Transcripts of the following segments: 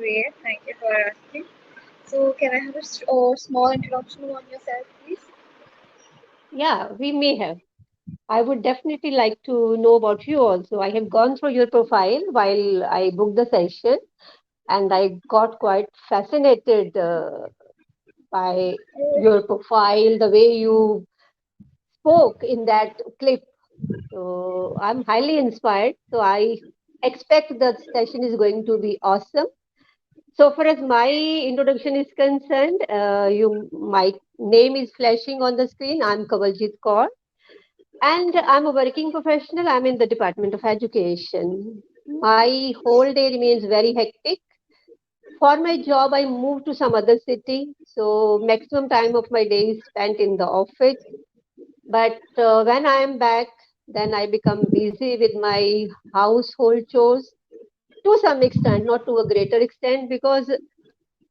great. Thank you for asking. So, can I have a small introduction on yourself, please? Yeah, we may have. I would definitely like to know about you also. I have gone through your profile while I booked the session, and I got quite fascinated by your profile, the way you spoke in that clip. So I'm highly inspired. So I expect the session is going to be awesome. So far as my introduction is concerned, my name is flashing on the screen. I'm Kavaljit Kaur, and I'm a working professional. I'm in the Department of Education. My whole day remains very hectic. For my job, I moved to some other city, so maximum time of my day is spent in the office. But when I am back, then I become busy with my household chores to some extent, not to a greater extent, because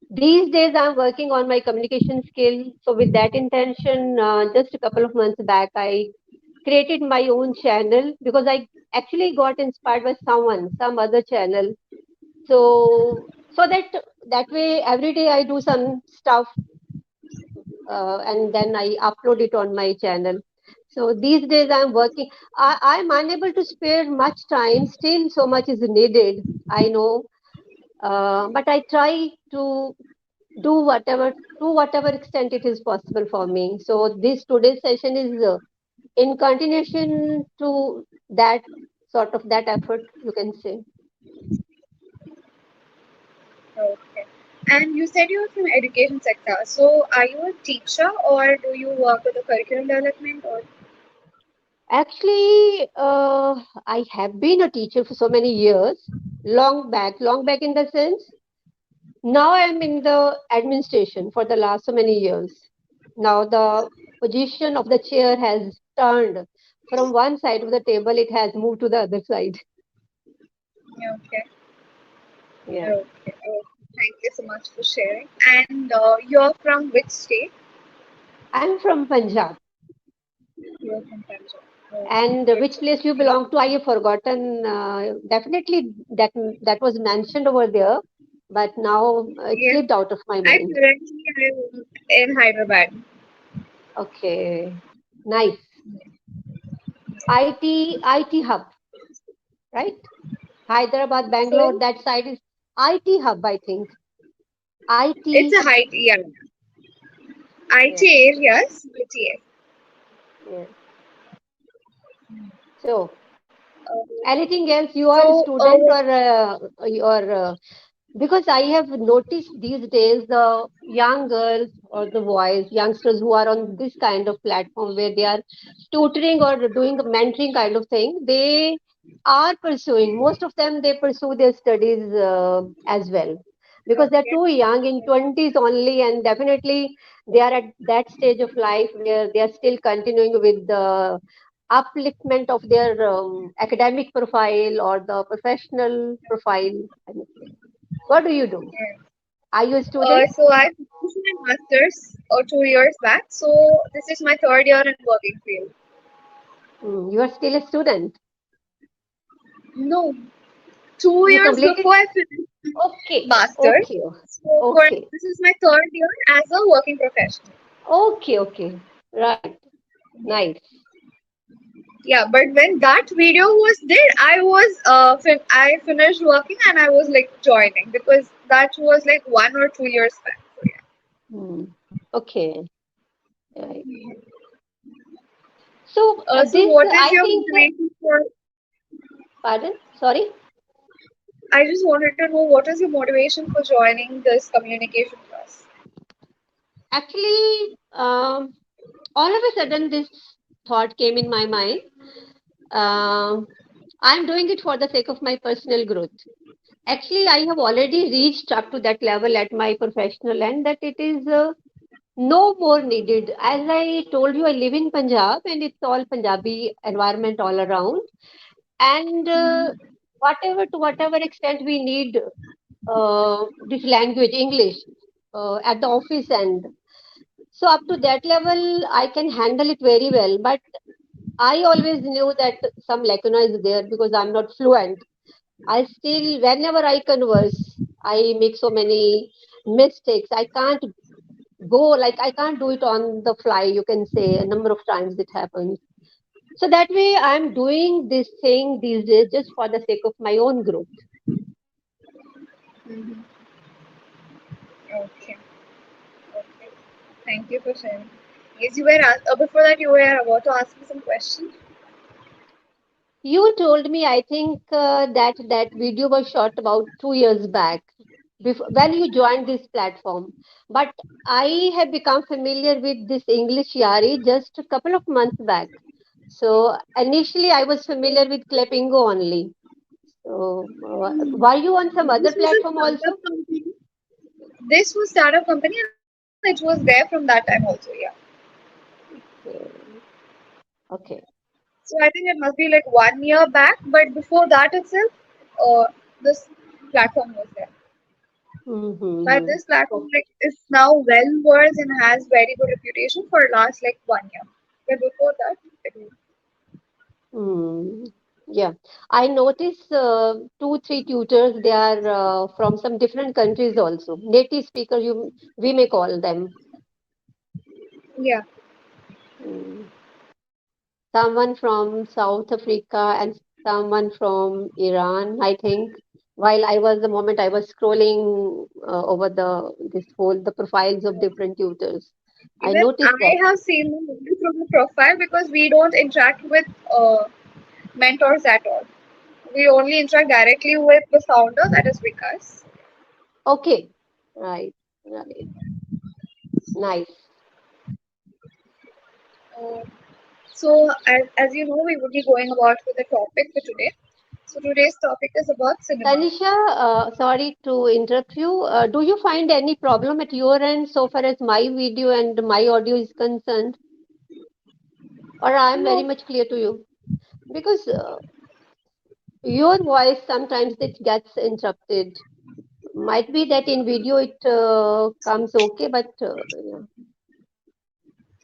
these days I'm working on my communication skill. So with that intention, just a couple of months back, I created my own channel because I actually got inspired by some other channel. So that way every day I do some stuff and then I upload it on my channel. So these days I'm working. I'm unable to spare much time. Still, so much is needed. I know, but I try to do whatever extent it is possible for me. So this today's session is in continuation to that sort of that effort, you can say. Okay. And you said you're from education sector. So, are you a teacher or do you work with the curriculum development or? Actually, I have been a teacher for so many years, long back in the sense. Now I'm in the administration for the last so many years. Now the position of the chair has turned from one side of the table, it has moved to the other side. Okay. Yeah, Okay. Oh, thank you so much for sharing. And you're from which state? I'm from Punjab. You're from Punjab. Oh, And good which to place you know. belong to, I have forgotten. Definitely that was mentioned over there, but now it Yeah. slipped out of my I mind. currently am in Hyderabad. Okay, nice. IT hub, right? Hyderabad, Bangalore, So that side is IT hub, I think. it's IT, a height, yeah. yeah, IT areas, but yes. yeah. So, Uh, anything else? You are a so, student or because I have noticed these days the young girls or the boys, youngsters who are on this kind of platform where they are tutoring or doing a mentoring kind of thing, they are pursuing, most of them, they pursue their studies as well because they're okay. too young in 20s only, and definitely they are at that stage of life where they are still continuing with the upliftment of their academic profile or the professional profile. I must say. What do you do? Yeah. Are you a student? So I finished my master's 2 years back. So this is my third year in working field. You are still a student. No, two You years completed? before I finished Okay, master's. okay, So for okay, this is my third year as a working professional. okay. Right, nice. Yeah, but when that video was there, I finished working and I was like joining because that was like 1 or 2 years back. So yeah. Hmm. Okay, right. So So this, what is I your think, motivation for? pardon, sorry. I just wanted to know what is your motivation for joining this communication class? Actually, all of a sudden, this thought came in my mind. Um I'm doing it for the sake of my personal growth. Actually, I have already reached up to that level at my professional end that it is no more needed. As I told you, I live in Punjab and it's all Punjabi environment all around. And whatever extent we need this language, English, at the office end. So up to that level, I can handle it very well. But I always knew that some lacuna is there because I'm not fluent. I still, whenever I converse, I make so many mistakes. I can't go, like, I can't do it on the fly. You can say a number of times it happens. So that way, I'm doing this thing these days just for the sake of my own growth. Hmm. Okay. Okay. Thank you for sharing. Yes, you were before that you were about to ask me some questions. You told me, I think, that video was shot about 2 years back, before, when you joined this platform. But I have become familiar with this Englishyaari just a couple of months back. So initially, I was familiar with Clapingo only. So were you on some other This was a platform startup also? company. This was startup company and it was there from that time also. Yeah. Okay. Okay. So I think it must be like 1 year back, but before that itself, this platform was there. But Mm-hmm. this platform like is now well versed and has very good reputation for last like 1 year. But before that, it was, Mm. Yeah, I notice two, three tutors. They are from some different countries also. Native speaker, we may call them. yeah. Mm. Someone from South Africa and someone from Iran, I think. While I was the moment I was scrolling over the profiles of different tutors, I Even noticed that. I have seen them only from the profile because we don't interact with mentors at all. We only interact directly with the founder, that is Vikas. Okay, right, right, nice. Uh, so, as you know, we will be going about with the topic for today. So, today's topic is about cinema. Tanisha, sorry to interrupt you. Do you find any problem at your end so far as my video and my audio is concerned, or I am very No, much clear to you? Because your voice sometimes it gets interrupted. Might be that in video it comes okay, but yeah.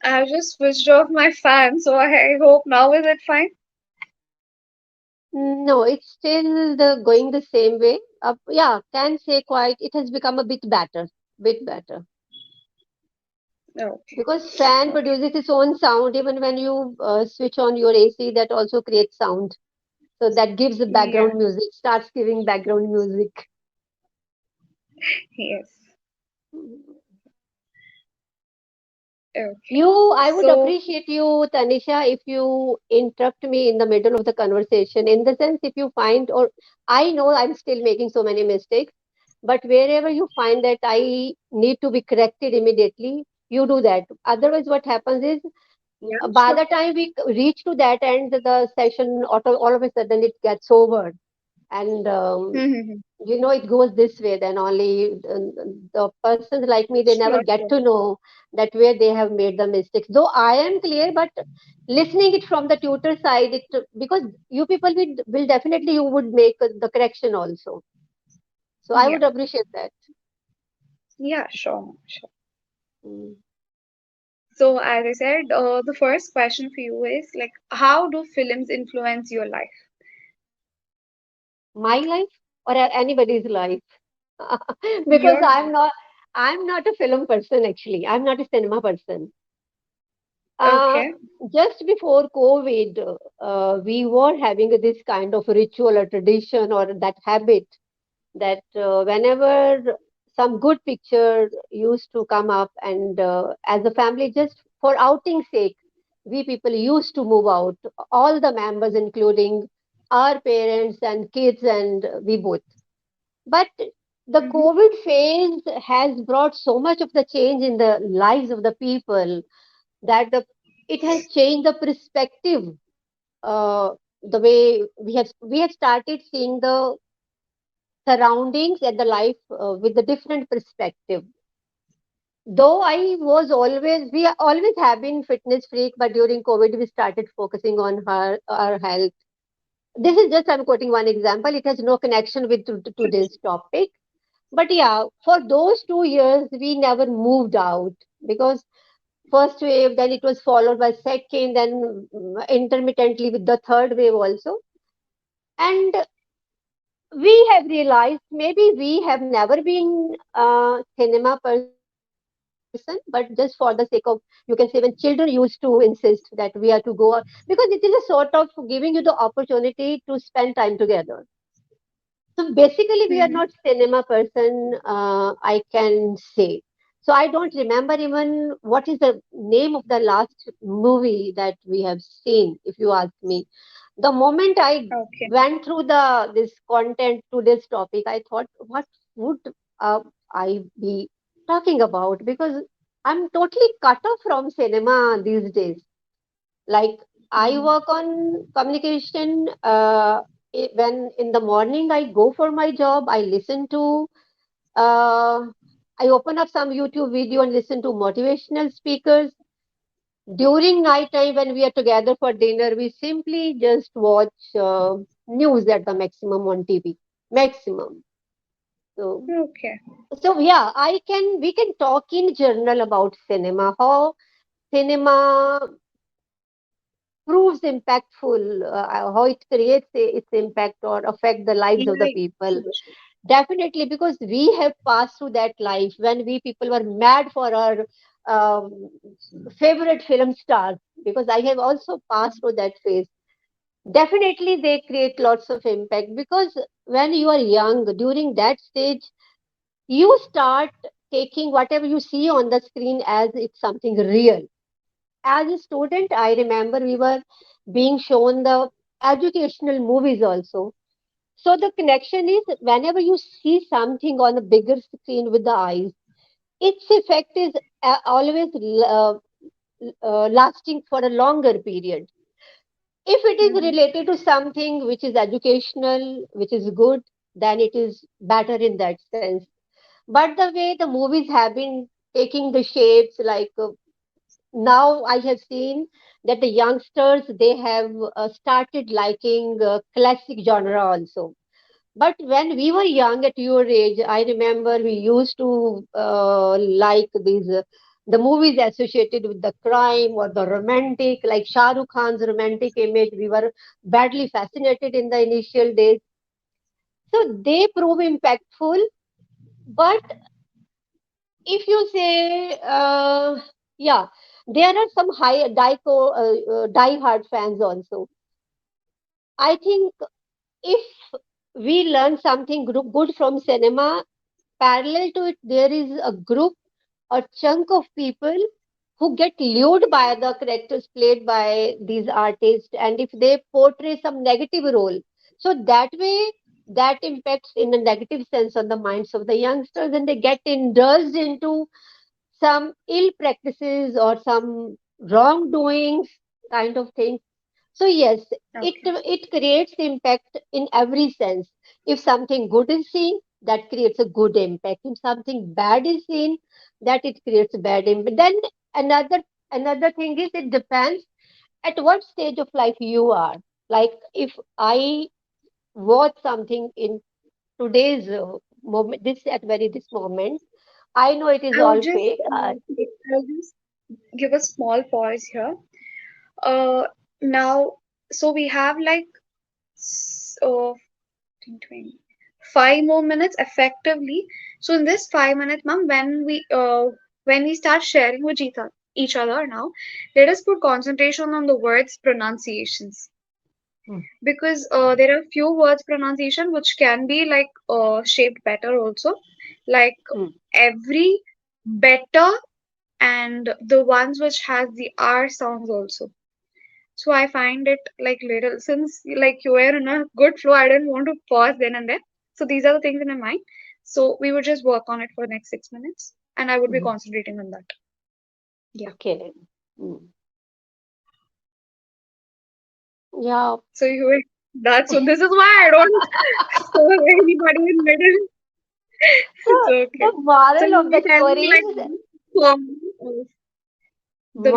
I have just switched off my fan, so I hope now is it fine? No, it's still going the same way. Yeah, can say quite. It has become a bit better. Okay, Because fan okay, produces its own sound even when you switch on your AC, that also creates sound. So that gives the yeah, background music, starts giving background music. yes, okay. I would So, appreciate you, Tanisha, if you interrupt me in the middle of the conversation. In the sense, if you find, or I know I'm still making so many mistakes, but wherever you find that I need to be corrected immediately, you do that. Otherwise, what happens is, yeah, by sure. the time we reach to that end, the session all of a sudden it gets over, and it goes this way. Then only the persons like me, they never Sure, get sure. to know that where they have made the mistakes. Though I am clear, but listening it from the tutor side, because you people will definitely you would make the correction also. So I Yeah, would appreciate that. yeah, sure, sure. Mm. So, as I said, the first question for you is like, how do films influence your life? My life or anybody's life. Because Your life. I'm not a film person, actually. I'm not a cinema person. Uh, Okay. just before COVID, we were having this kind of ritual or tradition or that habit that whenever some good picture used to come up, and as a family, just for outing sake, we people used to move out, all the members, including our parents and kids, and we both. But the Mm-hmm. COVID phase has brought so much of the change in the lives of the people that it has changed the perspective, the way we have started seeing the surroundings and the life with a different perspective. Though we always have been fitness freak, but during COVID we started focusing on our health. This is just, I'm quoting one example. It has no connection with today's topic. But yeah, for those 2 years we never moved out, because first wave, then it was followed by second, then intermittently with the third wave also. And we have realized maybe we have never been a cinema person, but just for the sake of, you can say, when children used to insist that we are to go out, because it is a sort of giving you the opportunity to spend time together. So basically, we are Hmm. not cinema person, I can say. So I don't remember even what is the name of the last movie that we have seen, if you ask me. The moment I Okay. went through the this content to this topic, I thought, what would I be talking about? Because I'm totally cut off from cinema these days. Like, I Hmm. work on communication. When in the morning I go for my job, I listen to. Uh, I open up some YouTube video and listen to motivational speakers. During night time, when we are together for dinner, we simply just watch news at the maximum on TV. Maximum. So, Okay. so yeah, I can we can talk in general about cinema. How cinema proves impactful, how it creates its impact or affect the lives of the Yeah, people. Subhash. Definitely, because we have passed through that life when we people were mad for our um, favorite film stars. Because I have also passed through that phase. Definitely, they create lots of impact because when you are young, during that stage, you start taking whatever you see on the screen as it's something real. As a student, I remember we were being shown the educational movies also. So the connection is whenever you see something on a bigger screen with the eyes, its effect is always lasting for a longer period. If it is Hmm. related to something which is educational, which is good, then it is better in that sense. But the way the movies have been taking the shapes, like now I have seen that the youngsters they have started liking classic genre also. But when we were young at your age, I remember we used to like these the movies associated with the crime or the romantic, like Shah Rukh Khan's romantic image. We were badly fascinated in the initial days, so they prove impactful. But if you say, yeah, there are some die-hard fans also. I think if we learn something good from cinema, parallel to it, there is a group, a chunk of people who get lured by the characters played by these artists, and if they portray some negative role, so that way that impacts in a negative sense on the minds of the youngsters, and they get indulged into some ill practices or some wrongdoings kind of thing. So yes, Okay. it creates impact in every sense. If something good is seen, that creates a good impact. If something bad is seen, that it creates bad impact. Then another thing is, it depends at what stage of life you are. Like, if I watch something in today's moment, this moment, I know it is I would all just, fake. I'll just give a small pause here. Uh, Now, so we have like s- uh, 15, 20, 5 more minutes effectively. So in this 5 minutes, ma'am, when we start sharing with each other now, let us put concentration on the words pronunciations, Mm, because there are few words pronunciation which can be like shaped better also, like mm, every, better, and the ones which has the R sounds also. So I find it like little, since like you were in a good flow, I didn't want to pause then and there. So these are the things in my mind. So we would just work on it for the next 6 minutes, and I would be mm. concentrating on that. Yeah. Okay. Mm. Yeah. So you were, that's so this is why I don't serve anybody in middle. It's So okay. the So moral you of will the tell me story like is, from the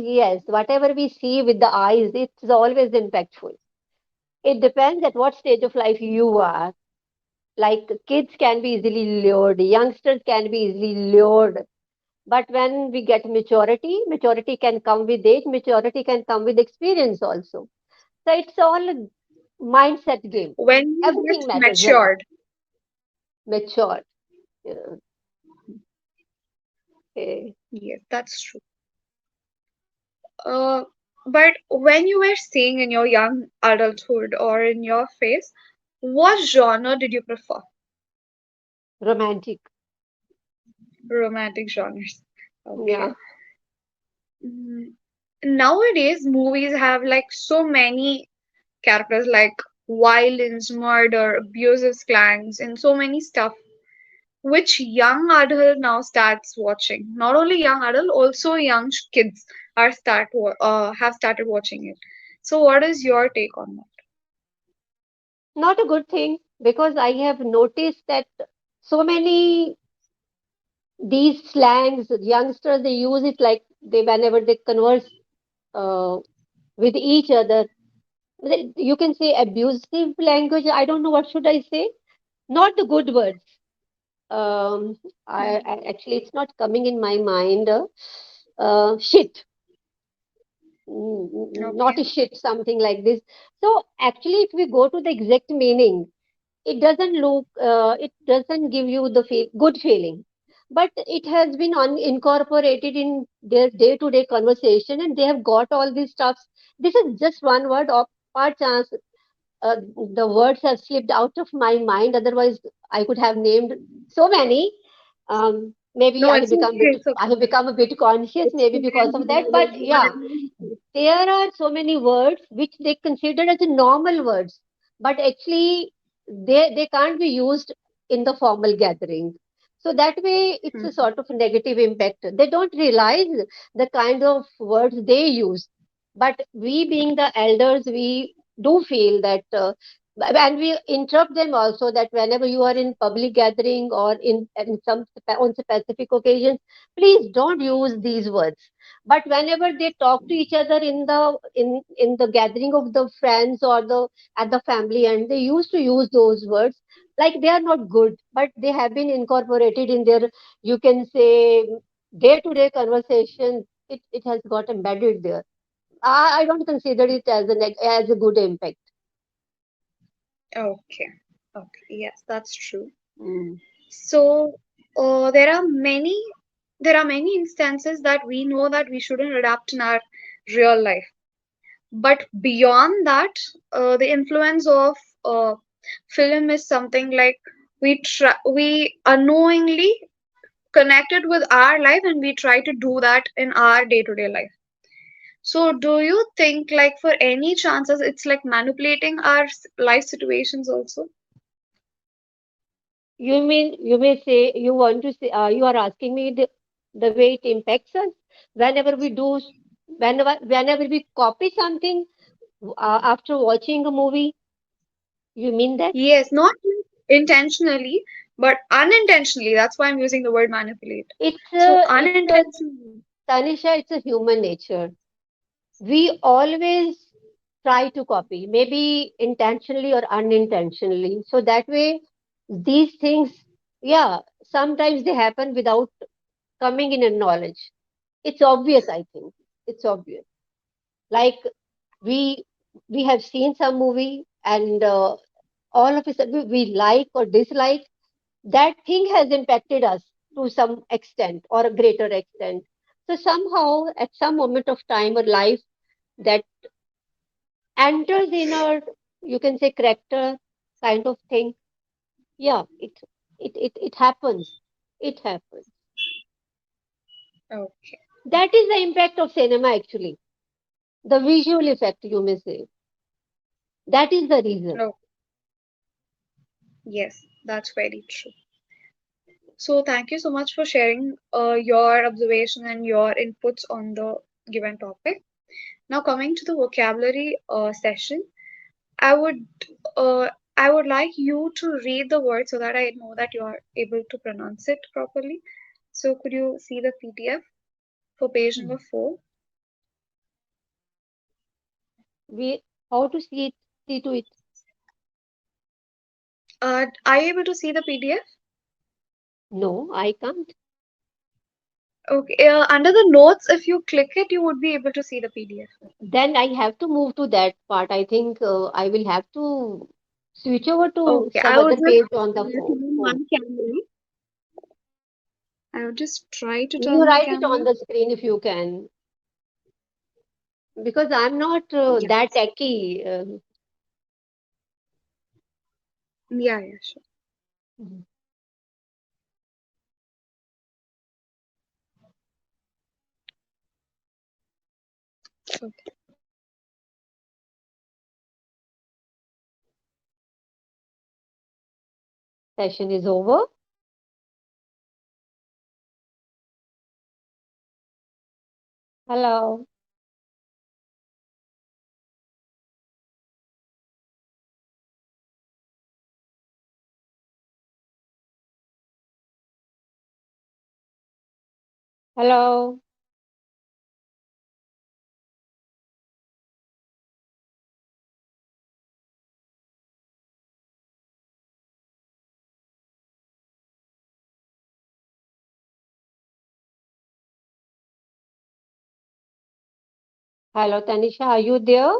yes, whatever we see with the eyes, it's always impactful. It depends at what stage of life you are. Like, kids can be easily lured, youngsters can be easily lured. But when we get maturity, maturity can come with age, maturity can come with experience also. So it's all. mindset game. When you Everything get matters when matured. matured. Yeah. Okay. Yes, that's true. Uh, but when you were saying in your young adulthood or in your phase, what genre did you prefer? Romantic. Romantic genres. Okay. Yeah. Mm, Nowadays, movies have like so many characters like violence, murder, abusive slangs, and so many stuff, which young adult now starts watching. Not only young adult, also young kids have started watching it. So, what is your take on that? Not a good thing because I have noticed that so many these slangs, youngsters, they use it like they whenever they converse uh, with each other. You can say abusive language. I don't know what should I say. Not the good words. I actually it's not coming in my mind. Shit, not Okay. a shit, something like this. So actually, if we go to the exact meaning, it doesn't give you the good feeling, but it has been incorporated in their day-to-day conversation, and they have got all these stuffs. This is just one word of par chance. The words have slipped out of my mind. Otherwise, I could have named so many. Maybe No, it's okay. It's I okay. have become a bit conscious, It's maybe okay. because of that. But yeah, there are so many words which they consider as normal words, but actually they can't be used in the formal gathering. So that way, it's a Mhm. sort of negative impact. They don't realize the kind of words they use. But we, being the elders, we do feel that, and we interrupt them also that whenever you are in public gathering or in some on specific occasions, please don't use these words. But whenever they talk to each other in the gathering of the friends or the at the family, and they used to use those words like they are not good, but they have been incorporated in their, you can say, day to day conversation. It has got embedded there. I don't consider it as as a good impact. Okay. Okay. Yes, that's true. Mm. So, there are many instances that we know that we shouldn't adapt in our real life. But beyond that, the influence of film is something like we unknowingly connected with our life and we try to do that in our day-to-day life. So do you think like for any chances it's like manipulating our life situations also? You mean you may say you want to say you are asking me the way it impacts us whenever we do whenever we copy something after watching a movie. You mean that? Yes, not intentionally, but unintentionally. That's why I'm using the word manipulate. So It's a unintentionally. Tanisha, it's a human nature. We always try to copy, maybe intentionally or unintentionally. So that way, these things, yeah, sometimes they happen without coming in a knowledge. It's obvious, I think. It's obvious. Like we we have seen some movie, and all of a sudden we like or dislike. That thing has impacted us to some extent or a greater extent. So somehow, at some moment of time or life, that enters in our, you can say, character kind of thing. Yeah, it happens. It happens. Okay. That is the impact of cinema, actually. The visual effect, you may say. That is the reason. No, yes, that's very true. So thank you so much for sharing your observation and your inputs on the given topic. Now coming to the vocabulary session, I would uh, I would like you to read the word so that I know that you are able to pronounce it properly. So could you see the PDF for page number 4? We how to see to it. Are you able to see the PDF? No, I can't. Okay. Under the notes, if you click it, you would be able to see the PDF. Then I have to move to that part. I think I will have to switch over to Okay. some I would other just page on the turn phone. my camera. I would just try to You turn my write it on camera. the screen if you can, because I'm not Yeah. that techy. Yeah, yeah, sure. Mhm. Okay. Session is over. Hello. Hello. Hello, Tanisha. Are you there?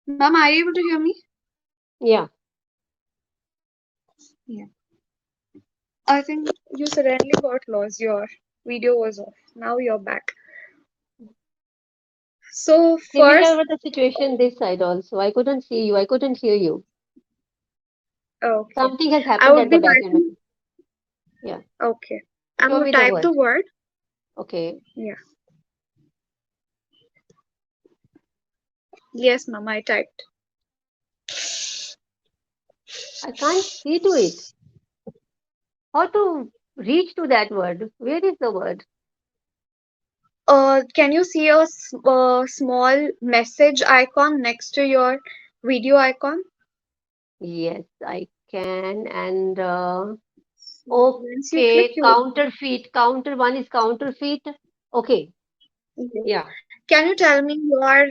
Ma'am, are you able to hear me? Yeah. Yeah. I think you suddenly got lost. Your video was off. Now you're back. So Similar first, with the situation this side also. I couldn't see you. I couldn't hear you. okay, Something has I happened would at the be back end. writing. Yeah. Okay, I'm Show gonna me the type word. the word. Okay. Yeah. Yes, ma'am, I typed. I can't see to it. How to reach to that word? Where is the word? Can you see a small message icon next to your video icon? Yes, I can. And So once you click, okay, you would. counterfeit. Counter one is counterfeit. Okay. Yes. Yeah. Can you tell me your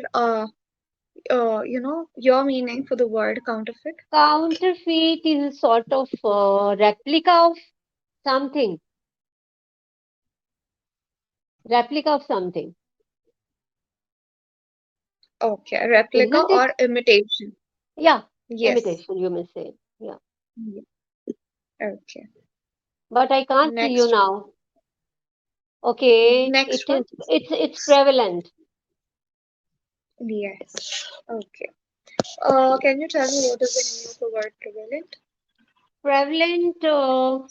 your meaning for the word counterfeit? Counterfeit is a sort of replica of something. Replica of something. Okay, replica Isn't it? or imitation. Yeah. Yes. Imitation, you may say. Yeah. Yeah. Okay. But I can't see you Next one. now. Okay. Next one. It's prevalent. Yes. Okay. Can you tell me what is the meaning of the word prevalent? Prevalent,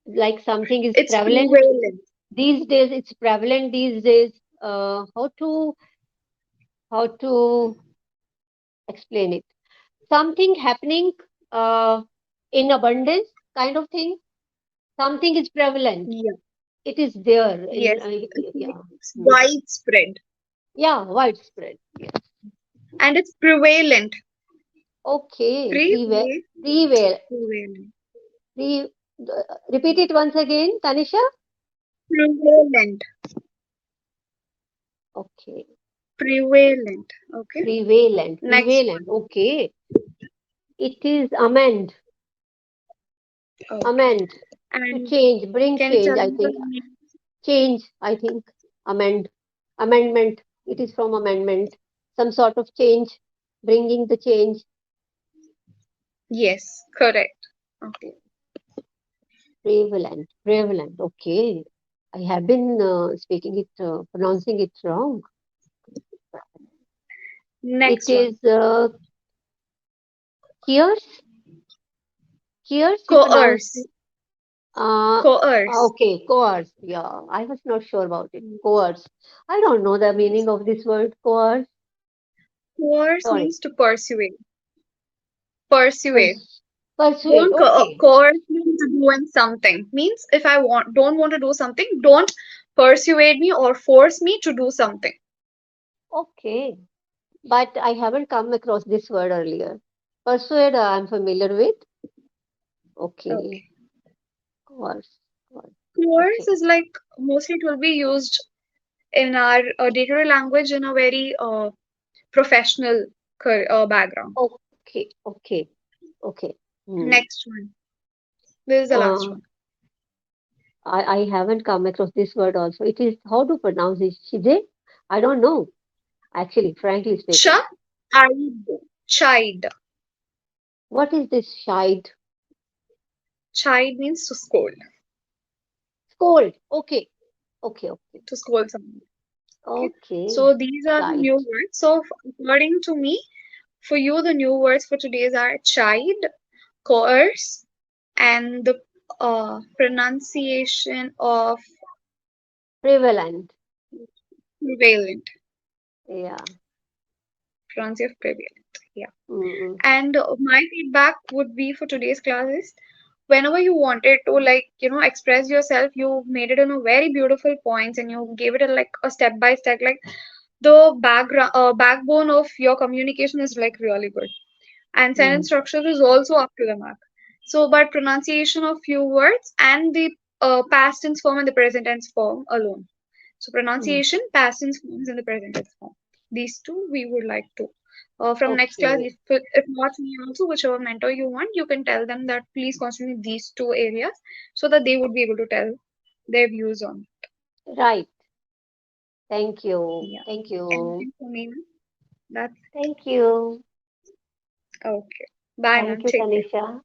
like something is It's prevalent. prevalent. These days, it's prevalent these days. How to explain it? Something happening uh, in abundance, kind of thing. Something is prevalent. Yeah. It is there in Yes. It's like yeah. it's Hmm. widespread Yeah, widespread. Yes. and it's prevalent. Okay, Prevalent. prevail, Prevalent. pre. Repeat it once again, Tanisha. Prevalent. Okay, Prevalent. Okay. prevalent, Next prevalent. Okay, it is amend, one. Okay. amend to And change, bring can you change. tell I me the think meaning? change. I think amend, amendment. It is from amendment. Some sort of change, bringing the change. Yes. Correct. Okay. Prevalent, prevalent. Okay, I have been speaking it, pronouncing it wrong. It Next one. is Kiers, Kiers. You pronounce Coerce. it. Uh, Coerce. okay, coerce. Yeah, I was not sure about it. Coerce. I don't know the meaning of this word. Coerce. Coerce Sorry. means to persuade. Persuade. Persuade. Don't Okay. coerce me into doing something. Means if I don't want to do something, don't persuade me or force me to do something. Okay. But I haven't come across this word earlier. Persuade, I'm familiar with. Okay. Okay. Coerce. Coerce. Coerce Okay. is like mostly it will be used in our day-to-day language in a very professional background. Okay, okay, okay. Hmm. Next one. This is the last Uh, one. I haven't come across this word also. It is how to pronounce it? Shide? I don't know, actually, frankly speaking. Chide. Chide. What is this shide? Chide means to scold. Scold. Okay, okay, okay, To scold someone. Okay. okay. So these are the new Shide. words. So according to me, for you, the new words for today's are chide, coerce, and the pronunciation of Prevalent. prevalent. Yeah. Pronunciation of prevalent. Yeah. Mm-mm. And my feedback would be for today's class is whenever you wanted to like express yourself, you made it in a very beautiful points and you gave it a like a step by step like the backbone of your communication is like really good and Mm. sentence structure is also up to the mark. So, but pronunciation of few words and the past tense form and the present tense form alone. So, Mm. pronunciation, past tense forms, and the present tense form. These two we would like to. From next class, Okay. if not me also, whichever mentor you want, you can tell them that please concentrate these two areas so that they would be able to tell their views on. Right. Thank you. Yeah. Thank you. Anything for me? Ma'am? That's Thank you. okay. Bye, Thank ma'am. you, Take care. Tanisha.